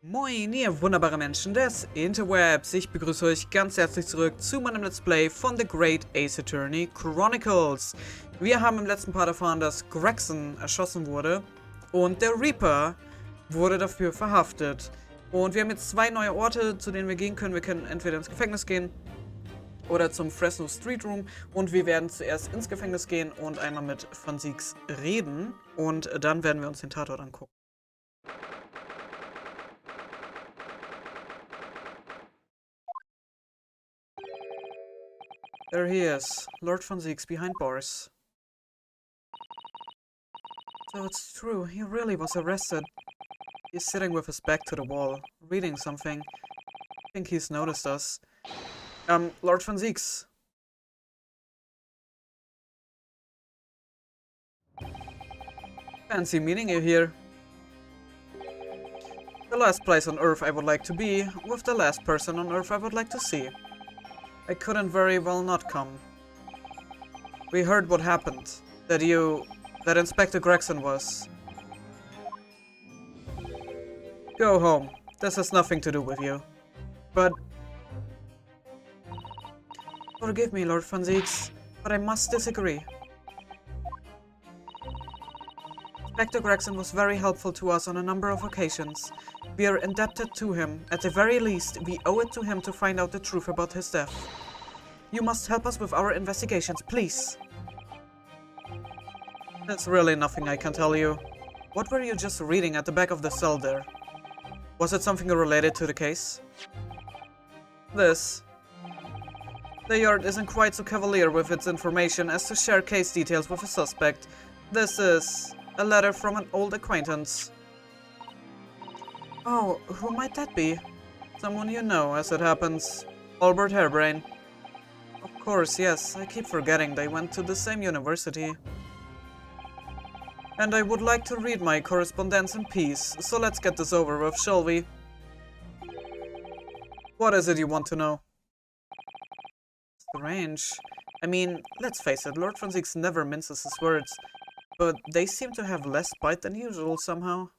Moin, ihr wunderbare Menschen des Interwebs. Ich begrüße euch ganz herzlich zurück zu meinem Let's Play von The Great Ace-Attorney Chronicles. Wir haben im letzten Part erfahren, dass Gregson erschossen wurde und der Reaper wurde dafür verhaftet. Und wir haben jetzt zwei neue Orte, zu denen wir gehen können. Wir können entweder ins Gefängnis gehen oder zum Fresno Street Room. Und wir werden zuerst ins Gefängnis gehen und einmal mit Van Siegs reden. Und dann werden wir uns den Tatort angucken. There he is, Lord Van Siegs behind bars. So it's true, he really was arrested. He's sitting with his back to the wall, reading something. I think he's noticed us. Lord Van Siegs. Fancy meeting you here. The last place on Earth I would like to be, with the last person on Earth I would like to see. I couldn't very well not come. We heard what happened. That Inspector Gregson was. Go home. This has nothing to do with you. But... Forgive me, Lord Van Siegs, but I must disagree. Inspector Gregson was very helpful to us on a number of occasions. We are indebted to him. At the very least, we owe it to him to find out the truth about his death. You must help us with our investigations, please. There's really nothing I can tell you. What were you just reading at the back of the cell there? Was it something related to the case? This. The Yard isn't quite so cavalier with its information as to share case details with a suspect. This is a letter from an old acquaintance. Oh, who might that be? Someone you know, as it happens. Albert Harebrain. Of course, yes. I keep forgetting they went to the same university. And I would like to read my correspondence in peace, so let's get this over with, shall we? What is it you want to know? Strange. I mean, let's face it, Lord Van Siegs never minces his words, but they seem to have less bite than usual somehow.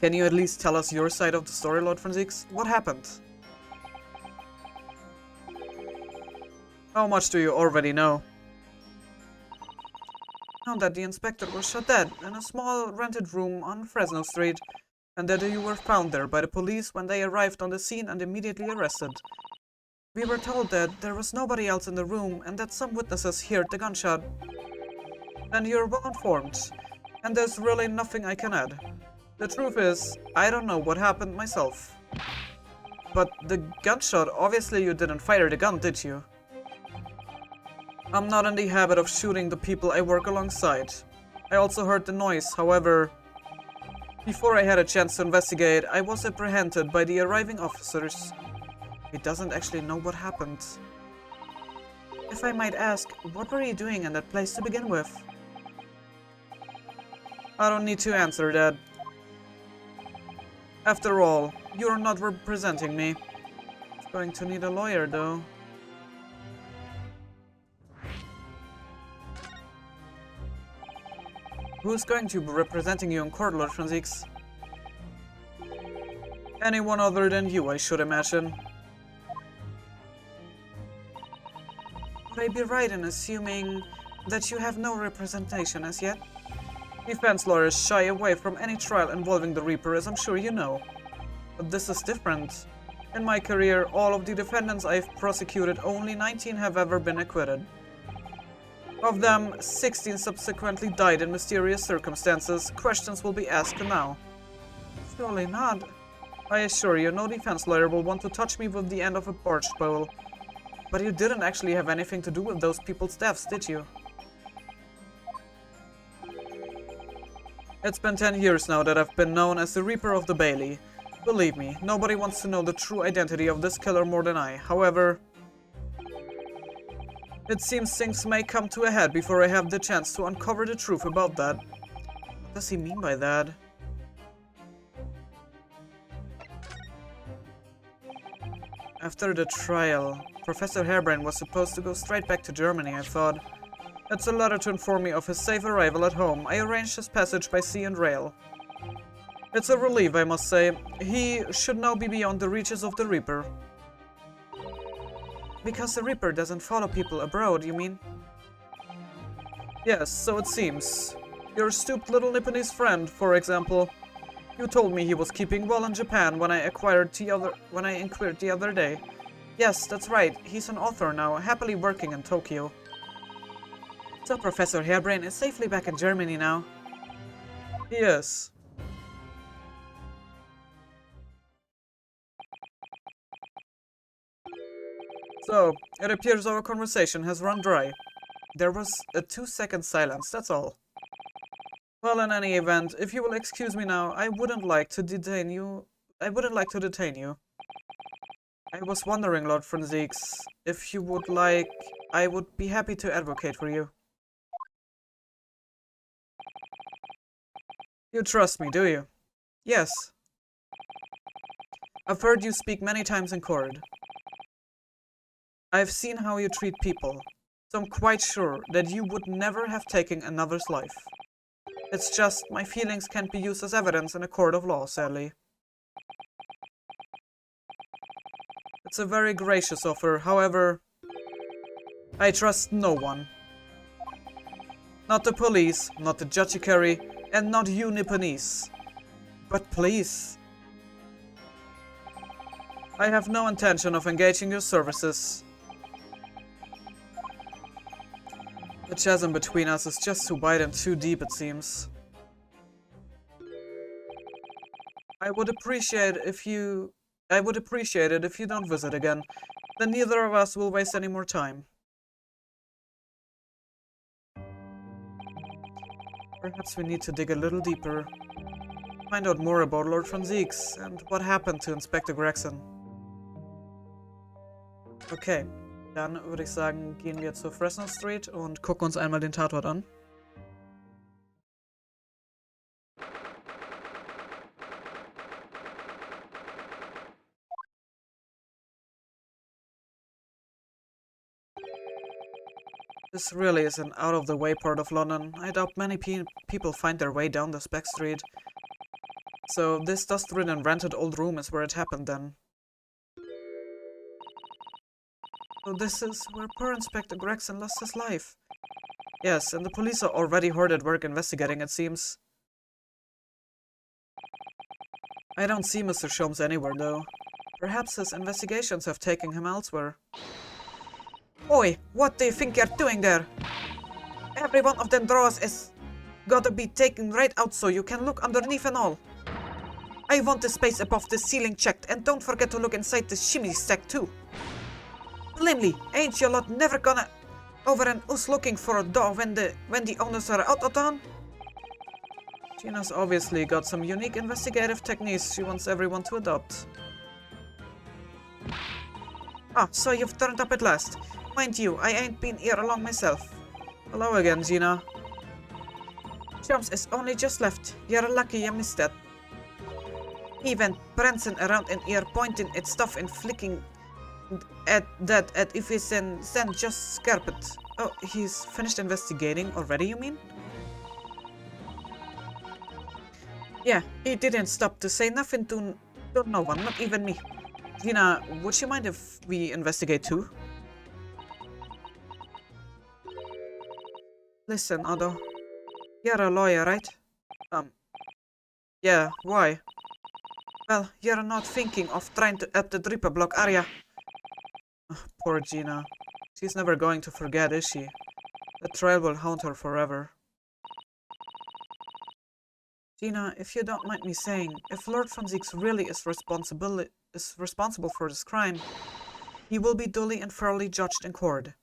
Can you at least tell us your side of the story, Lord Van Siegs? What happened? How much do you already know? Know that the inspector was shot dead in a small rented room on Fresno Street, and that you were found there by the police when they arrived on the scene and immediately arrested. We were told that there was nobody else in the room and that some witnesses heard the gunshot. Then you're well informed, and there's really nothing I can add. The truth is, I don't know what happened myself. But the gunshot, obviously you didn't fire the gun, did you? I'm not in the habit of shooting the people I work alongside. I also heard the noise, however... Before I had a chance to investigate, I was apprehended by the arriving officers. He doesn't actually know what happened. If I might ask, what were you doing in that place to begin with? I don't need to answer that. After all, you're not representing me. I'm going to need a lawyer, though. Who's going to be representing you in court, Lord Van Siegs? Anyone other than you, I should imagine. Would I be right in assuming that you have no representation as yet? Defense lawyers shy away from any trial involving the Reaper, as I'm sure you know. But this is different. In my career, all of the defendants I've prosecuted, only 19 have ever been acquitted. Of them, 16 subsequently died in mysterious circumstances. Questions will be asked now. Surely not. I assure you, no defense lawyer will want to touch me with the end of a barge pole. But you didn't actually have anything to do with those people's deaths, did you? It's been 10 years now that I've been known as the Reaper of the Bailey. Believe me, nobody wants to know the true identity of this killer more than I. However, it seems things may come to a head before I have the chance to uncover the truth about that. What does he mean by that? After the trial, Professor Harebrain was supposed to go straight back to Germany, I thought. It's a letter to inform me of his safe arrival at home. I arranged his passage by sea and rail. It's a relief, I must say. He should now be beyond the reaches of the Reaper. Because the Reaper doesn't follow people abroad, you mean? Yes, so it seems. Your stooped little Nipponese friend, for example. You told me he was keeping well in Japan when I inquired the other day. Yes, that's right. He's an author now, happily working in Tokyo. So Professor Hairbrain is safely back in Germany now. Yes. So, it appears our conversation has run dry. There was a 2-second silence, that's all. Well, in any event, if you will excuse me now, I wouldn't like to detain you. I was wondering, Lord Franziks, if you would like, I would be happy to advocate for you. You trust me, do you? Yes. I've heard you speak many times in court. I've seen how you treat people, so I'm quite sure that you would never have taken another's life. It's just, my feelings can't be used as evidence in a court of law, sadly. It's a very gracious offer, however, I trust no one. Not the police, not the judiciary, and not you Nipponese. But please. I have no intention of engaging your services. The chasm between us is just too wide and too deep, it seems. I would appreciate it if you don't visit again. Then neither of us will waste any more time. Perhaps we need to dig a little deeper. Find out more about Lord Franziks and what happened to Inspector Gregson. Okay, dann würde ich sagen, gehen wir zur Fresno Street und gucken uns einmal den Tatort an. This really is an out-of-the-way part of London. I doubt many people find their way down this back street. So this dust-ridden rented old room is where it happened then. So this is where poor Inspector Gregson lost his life. Yes, and the police are already hard at work investigating, it seems. I don't see Mr. Sholmes anywhere, though. Perhaps his investigations have taken him elsewhere. Oi, what do you think you're doing there? Every one of them drawers is gotta be taken right out so you can look underneath and all. I want the space above the ceiling checked, and don't forget to look inside the chimney stack too. Limley, ain't your lot never gonna over and us looking for a door when the owners are out of town? Gina's obviously got some unique investigative techniques she wants everyone to adopt. Ah, so you've turned up at last. Mind you, I ain't been here long myself. Hello again, Gina. Sholmes is only just left. You're lucky you missed that. He went prancing around in here, pointing at stuff and flicking at if he's then just scalp it. Oh, he's finished investigating already, you mean? Yeah, he didn't stop to say nothing to no one, not even me. Gina, would you mind if we investigate too? Listen, Otto. You're a lawyer, right? Yeah, why? Well, you're not thinking of trying to up the Dripper block, are ya? Poor Gina. She's never going to forget, is she? The trail will haunt her forever. Gina, if you don't mind me saying, if Lord Franziks really is responsible for this crime, he will be duly and fairly judged in court.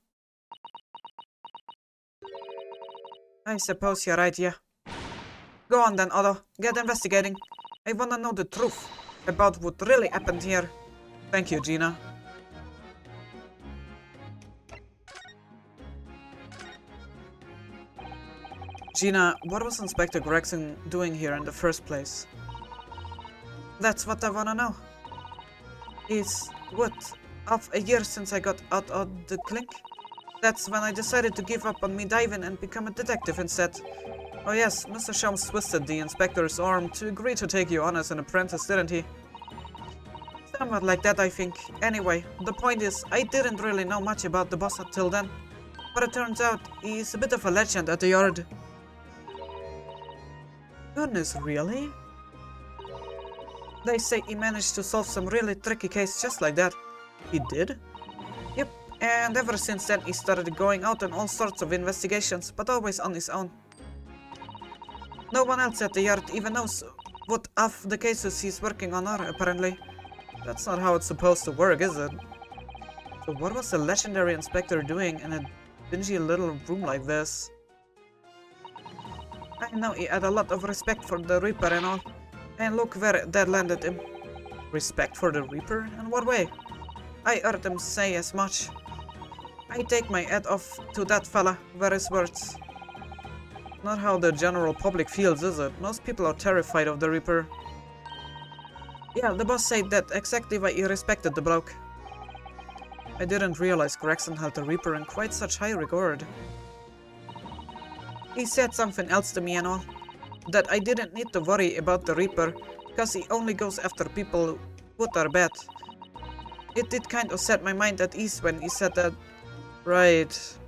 I suppose you're right, yeah. Go on then, Otto. Get investigating. I wanna know the truth about what really happened here. Thank you, Gina. Gina, what was Inspector Gregson doing here in the first place? That's what I wanna know. It's, what, half a year since I got out of the clink? That's when I decided to give up on me diving and become a detective instead. Oh yes, Mr. Sholmes twisted the inspector's arm to agree to take you on as an apprentice, didn't he? Somewhat like that, I think. Anyway, the point is, I didn't really know much about the boss until then. But it turns out, he's a bit of a legend at the yard. Goodness, really? They say he managed to solve some really tricky case just like that. He did? Yep, and ever since then he started going out on all sorts of investigations, but always on his own. No one else at the yard even knows what of the cases he's working on are, apparently. That's not how it's supposed to work, is it? So what was the legendary inspector doing in a dingy little room like this? I know he had a lot of respect for the Reaper and all. And look where that landed him. Respect for the Reaper? In what way? I heard him say as much. I take my hat off to that fella, were his words. Not how the general public feels, is it? Most people are terrified of the Reaper. Yeah, the boss said that exactly why he respected the bloke. I didn't realize Gregson held the Reaper in quite such high regard. He said something else to me and all. That I didn't need to worry about the Reaper, because he only goes after people who are bad. It did kind of set my mind at ease when he said that. Right.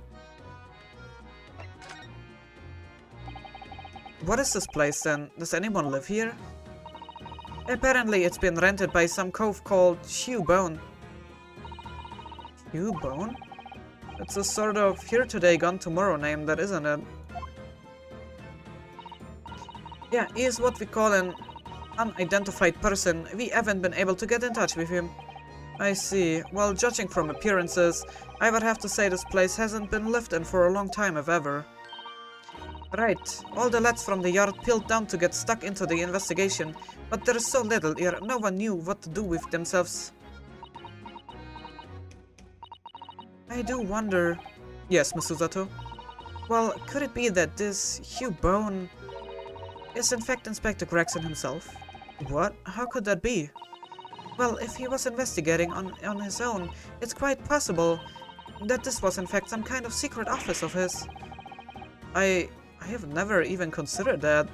What is this place then? Does anyone live here? Apparently it's been rented by some cove called Bone. Bone? It's a sort of here today, gone tomorrow name, that isn't it? Yeah, he is what we call an unidentified person. We haven't been able to get in touch with him. I see. Well, judging from appearances, I would have to say this place hasn't been lived in for a long time, if ever. Right. All the lads from the yard peeled down to get stuck into the investigation, but there is so little here, no one knew what to do with themselves. I do wonder... Yes, Miss Susato? Well, could it be that this Bone is in fact Inspector Gregson himself? What? How could that be? Well, if he was investigating on his own, it's quite possible that this was in fact some kind of secret office of his. I have never even considered that.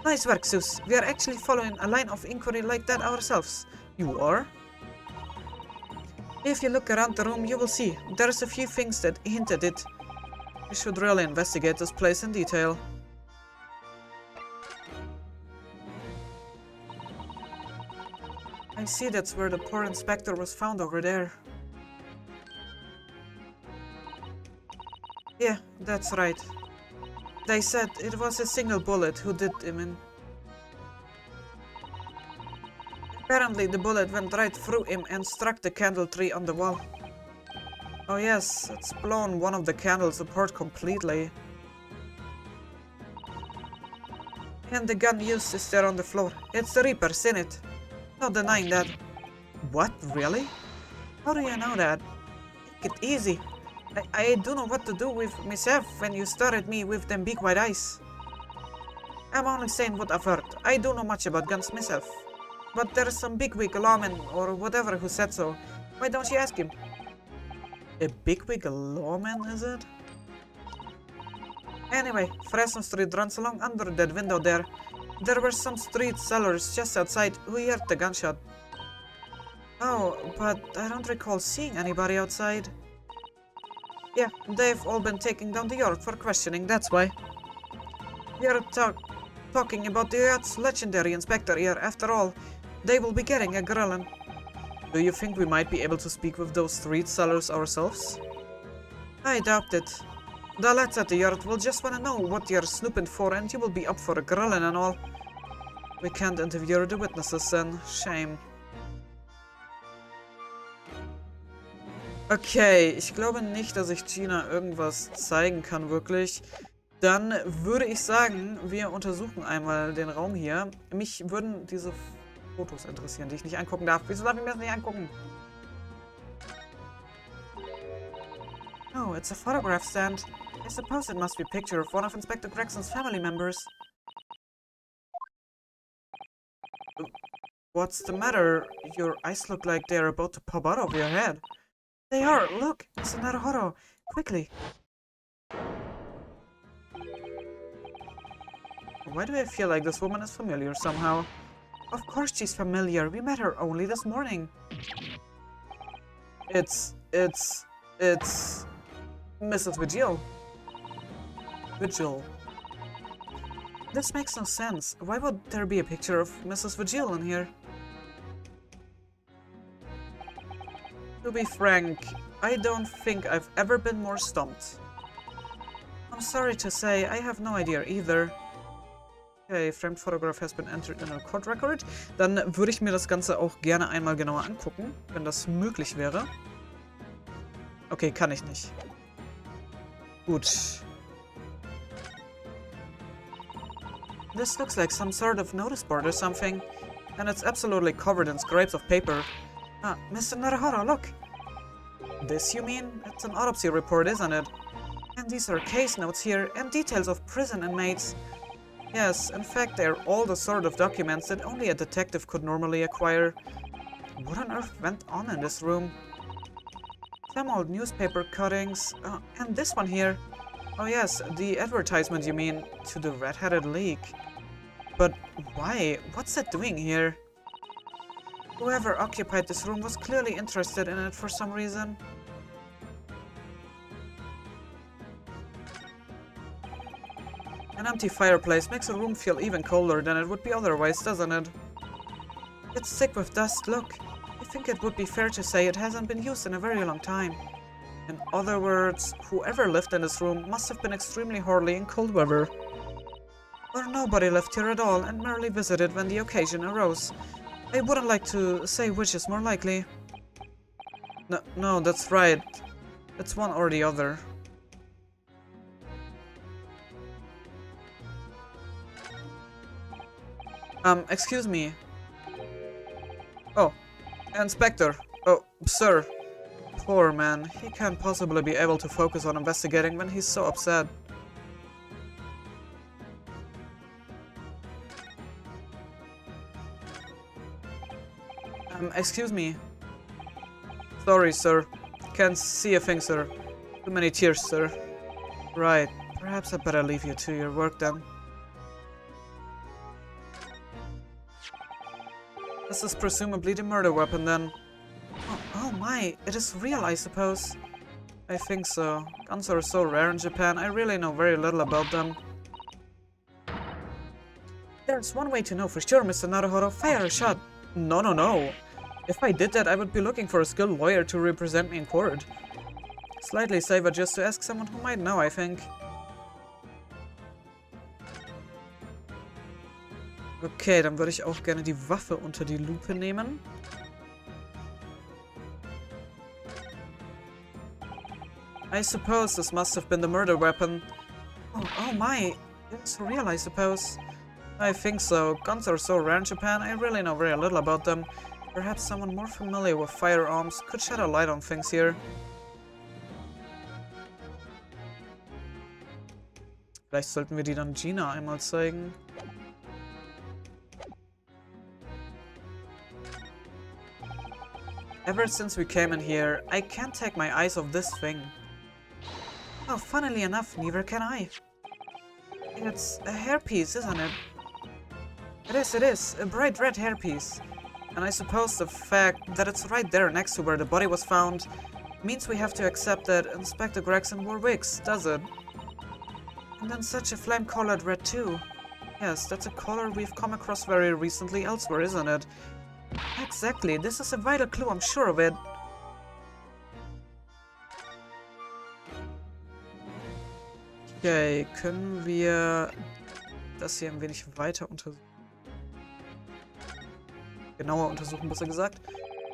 Nice work, Zeus. We are actually following a line of inquiry like that ourselves. You are? If you look around the room, you will see there's a few things that hint at it. We should really investigate this place in detail. I see that's where the poor inspector was found over there. Yeah, that's right. They said it was a single bullet who did him in. Apparently the bullet went right through him and struck the candle tree on the wall. Oh yes, it's blown one of the candles apart completely. And the gun used is there on the floor. It's the Reaper, seen it. No denying that. What? Really? How do you know that? Take it easy. I don't know what to do with myself when you stare at me with them big white eyes. I'm only saying what I've heard. I don't know much about guns myself. But there's some bigwig lawman or whatever who said so. Why don't you ask him? A bigwig lawman, is it? Anyway, Fresno Street runs along under that window there. There were some street sellers just outside who heard the gunshot. Oh, but I don't recall seeing anybody outside. Yeah, they've all been taken down the yard for questioning, that's why. You're talking about the yard's legendary inspector here, after all. They will be getting a grilling. Do you think we might be able to speak with those street sellers ourselves? I doubt it. The lads at the yard will just want to know what you're snooping for, and you will be up for a grilling and all. We can't interview the witnesses then. Shame. Okay, ich glaube nicht, dass ich Gina irgendwas zeigen kann, wirklich. Dann würde ich sagen, wir untersuchen einmal den Raum hier. Mich würden diese Fotos interessieren, die ich nicht angucken darf. Wieso darf ich mir das nicht angucken? Oh, it's a photograph stand. I suppose it must be a picture of one of Inspector Gregson's family members. What's the matter? Your eyes look like they're about to pop out of your head. They are! Look! It's Naruhodo! quickly. Why do I feel like this woman is familiar somehow? Of course she's familiar. We met her only this morning. It's Mrs. Vigil. Vigil. This makes no sense. Why would there be a picture of Mrs. Vigil in here? To be frank, I don't think I've ever been more stumped. I'm sorry to say, I have no idea either. Okay, framed photograph has been entered in a court record. Dann würde ich mir das Ganze auch gerne einmal genauer angucken, wenn das möglich wäre. Okay, kann ich nicht. Gut. This looks like some sort of notice board or something. And it's absolutely covered in scraps of paper. Ah, Mr. Naruhodo, look! This, you mean? It's an autopsy report, isn't it? And these are case notes here, and details of prison inmates. Yes, in fact, they're all the sort of documents that only a detective could normally acquire. What on earth went on in this room? Some old newspaper cuttings. And this one here. Oh yes, the advertisement, you mean, to the red-headed league. But why? What's it doing here? Whoever occupied this room was clearly interested in it for some reason. An empty fireplace makes a room feel even colder than it would be otherwise, doesn't it? It's thick with dust, look. I think it would be fair to say it hasn't been used in a very long time. In other words, whoever lived in this room must have been extremely hardy in cold weather. Or nobody lived here at all and merely visited when the occasion arose. I wouldn't like to say which is more likely. No, that's right. It's one or the other. Excuse me. Oh, Inspector. Oh, sir. Poor man. He can't possibly be able to focus on investigating when he's so upset. Excuse me. Sorry, sir. Can't see a thing, sir. Too many tears, sir. Right. Perhaps I'd better leave you to your work then. This is presumably the murder weapon then. Oh my, it is real, I suppose. I think so. Guns are so rare in Japan, I really know very little about them. There's one way to know for sure, Mr. Naruhodo. Fire a shot. No. If I did that, I would be looking for a skilled lawyer to represent me in court. Slightly safer just to ask someone who might know, I think. Okay, dann würde ich auch gerne die Waffe unter die Lupe nehmen. I suppose this must have been the murder weapon. Oh my, it's real, I suppose. I think so. Guns are so rare in Japan, I really know very little about them. Perhaps someone more familiar with firearms could shed a light on things here. Vielleicht sollten wir die dann Gina einmal zeigen. Ever since we came in here, I can't take my eyes off this thing. Oh, funnily enough, neither can I. It's a hairpiece, isn't it? It is. A bright red hairpiece. And I suppose the fact that it's right there next to where the body was found means we have to accept that Inspector Gregson wore wigs, does it? And then such a flame-colored red too. Yes, that's a color we've come across very recently elsewhere, isn't it? Exactly, this is a vital clue, I'm sure of it. Okay, können wir das hier ein wenig weiter untersuchen? Genauer untersuchen, besser gesagt.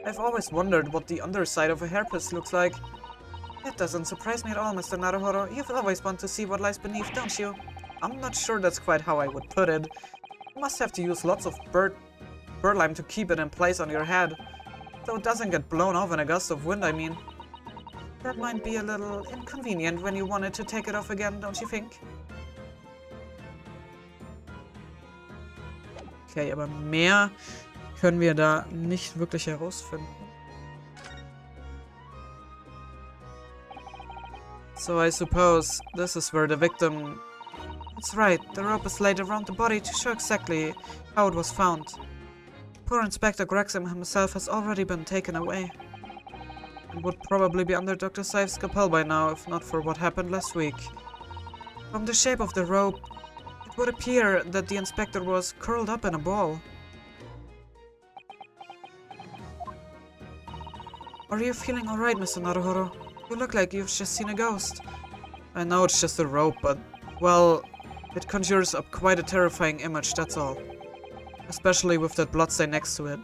I've always wondered what the underside of a hairpiece looks like. That doesn't surprise me at all, Mr. Naruhodo. You've always wanted to see what lies beneath, don't you? I'm not sure that's quite how I would put it. You must have to use lots of bird lime to keep it in place on your head, so it doesn't get blown off in a gust of wind, I mean. That might be a little inconvenient when you wanted to take it off again, don't you think? Okay, aber mehr können wir da nicht wirklich herausfinden. So I suppose this is where the victim... That's right, the rope is laid around the body to show exactly how it was found. Poor Inspector Gregson himself has already been taken away. And would probably be under Dr. Seiff's capel by now, if not for what happened last week. From the shape of the rope, it would appear that the inspector was curled up in a ball. Are you feeling alright, Mr. Naruhodo? You look like you've just seen a ghost. I know it's just a rope, but, well, it conjures up quite a terrifying image, that's all. Especially with that bloodstain next to it.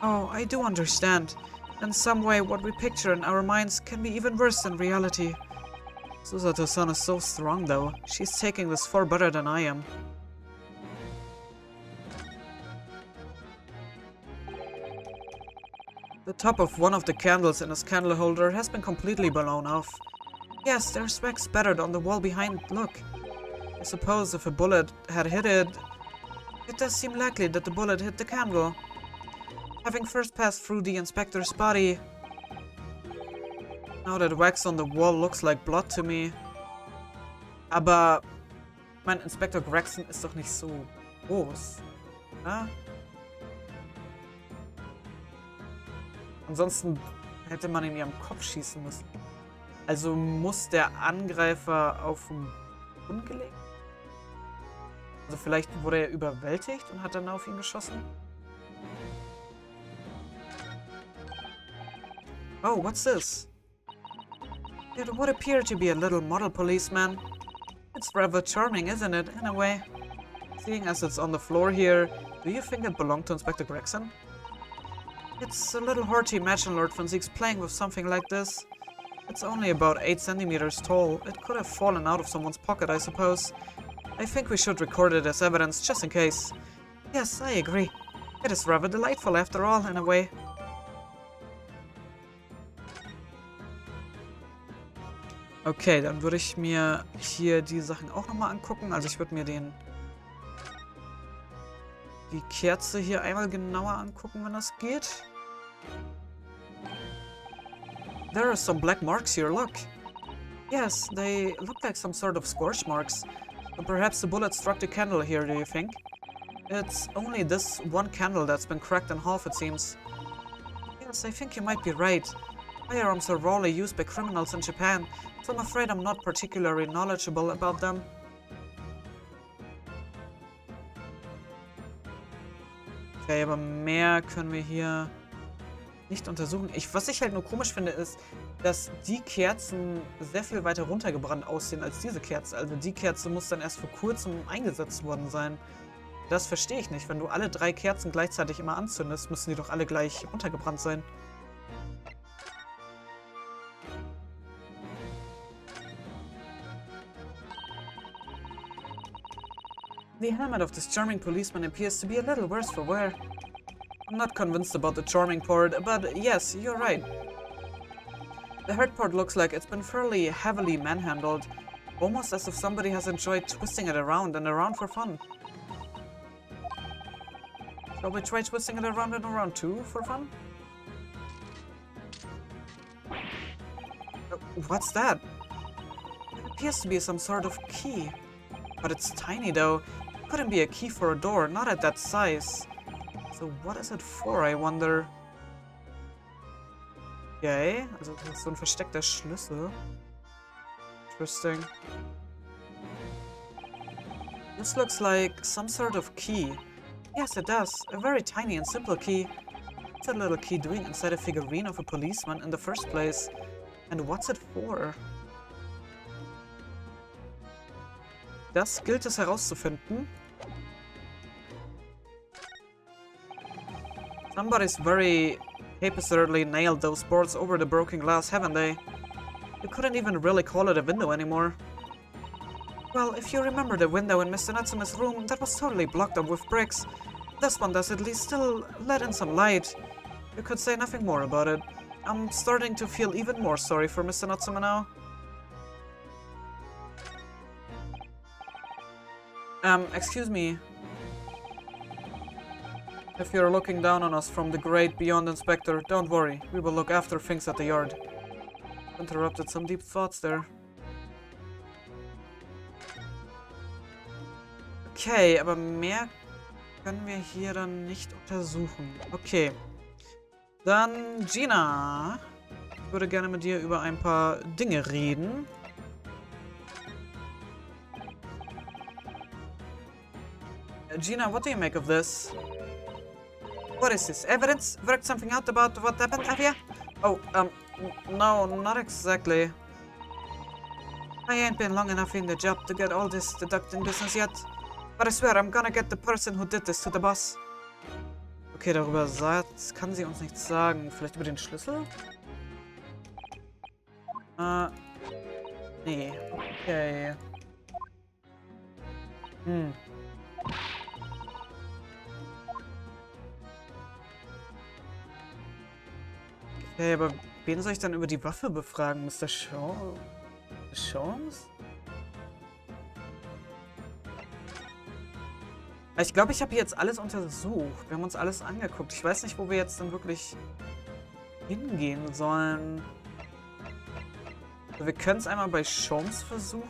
Oh, I do understand. In some way, what we picture in our minds can be even worse than reality. Susato-san is so strong, though. She's taking this far better than I am. The top of one of the candles in his candle holder has been completely blown off. Yes, there's wax spattered on the wall behind. Look. I suppose if a bullet had hit it, it does seem likely that the bullet hit the candle. Having first passed through the inspector's body. Now that wax on the wall looks like blood to me. Aber mein Inspektor Gregson ist doch nicht so groß, oder? Ansonsten hätte man ihn ja am Kopf schießen müssen. Also muss der Angreifer auf den Boden gelegt? Also vielleicht wurde er überwältigt und hat dann auf ihn geschossen? Oh, what's this? It would appear to be a little model policeman. It's rather charming, isn't it, in a way? Seeing as it's on the floor here, do you think it belonged to Inspector Gregson? It's a little hard to imagine Lord Von Zieg's playing with something like this. It's only about 8 centimeters tall. It could have fallen out of someone's pocket, I suppose. I think we should record it as evidence, just in case. Yes, I agree. It is rather delightful after all, in a way. Okay, dann würde ich mir hier die Sachen auch nochmal angucken. Also ich würde mir die Kerze hier einmal genauer angucken, wenn das geht. There are some black marks here, look. Yes, they look like some sort of scorch marks. But perhaps the bullet struck the candle here, do you think? It's only this one candle that's been cracked in half, it seems. Yes, I think you might be right. Firearms are rarely used by criminals in Japan, so I'm afraid I'm not particularly knowledgeable about them. Okay, aber mehr können wir hier nicht untersuchen. Was ich halt nur komisch finde, ist, dass die Kerzen sehr viel weiter runtergebrannt aussehen als diese Kerze. Also die Kerze muss dann erst vor kurzem eingesetzt worden sein. Das verstehe ich nicht. Wenn du alle 3 Kerzen gleichzeitig immer anzündest, müssen die doch alle gleich runtergebrannt sein. The helmet of this charming policeman appears to be a little worse for wear. I'm not convinced about the charming part, but yes, you're right. The hurt part looks like it's been fairly heavily manhandled, almost as if somebody has enjoyed twisting it around and around for fun. Shall we try twisting it around and around too, for fun? What's that? It appears to be some sort of key. But it's tiny though. It couldn't be a key for a door, not at that size. So what is it for, I wonder? Okay, also das ist so ein versteckter Schlüssel. Interesting. This looks like some sort of key. Yes, it does. A very tiny and simple key. What's that little key doing inside a figurine of a policeman in the first place? And what's it for? Das gilt es herauszufinden. Somebody's very haphazardly nailed those boards over the broken glass, haven't they? You couldn't even really call it a window anymore. Well, if you remember the window in Mr. Natsume's room, that was totally blocked up with bricks. This one does at least still let in some light. You could say nothing more about it. I'm starting to feel even more sorry for Mr. Natsume now. Excuse me. If you're looking down on us from the great beyond, Inspector, don't worry. We will look after things at the yard. Interrupted some deep thoughts there. Okay, aber mehr können wir hier dann nicht untersuchen. Okay. Dann, Gina. Ich würde gerne mit dir über ein paar Dinge reden. Gina, what do you make of this? What is this? Evidence? Worked something out about what happened, have you? Oh, no, not exactly. I ain't been long enough in the job to get all this deducting business yet. But I swear, I'm gonna get the person who did this to the boss. Okay, darüber kann sie uns nichts sagen. Vielleicht über den Schlüssel? Nee. Okay. Okay, aber wen soll ich dann über die Waffe befragen? Mr. Sholmes? Ich glaube, ich habe jetzt alles untersucht. Wir haben uns alles angeguckt. Ich weiß nicht, wo wir jetzt dann wirklich hingehen sollen. Also wir können es einmal bei Sholmes versuchen.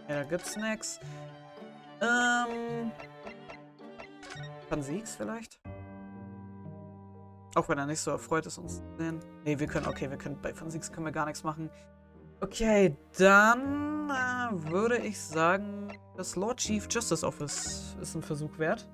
Ja, da gibt's nichts. Van Siegs vielleicht? Auch wenn er nicht so erfreut ist, uns zu sehen. Nee, wir können, okay, bei Van Siegs können wir gar nichts machen. Okay, dann würde ich sagen, das Lord Chief Justice Office ist ein Versuch wert.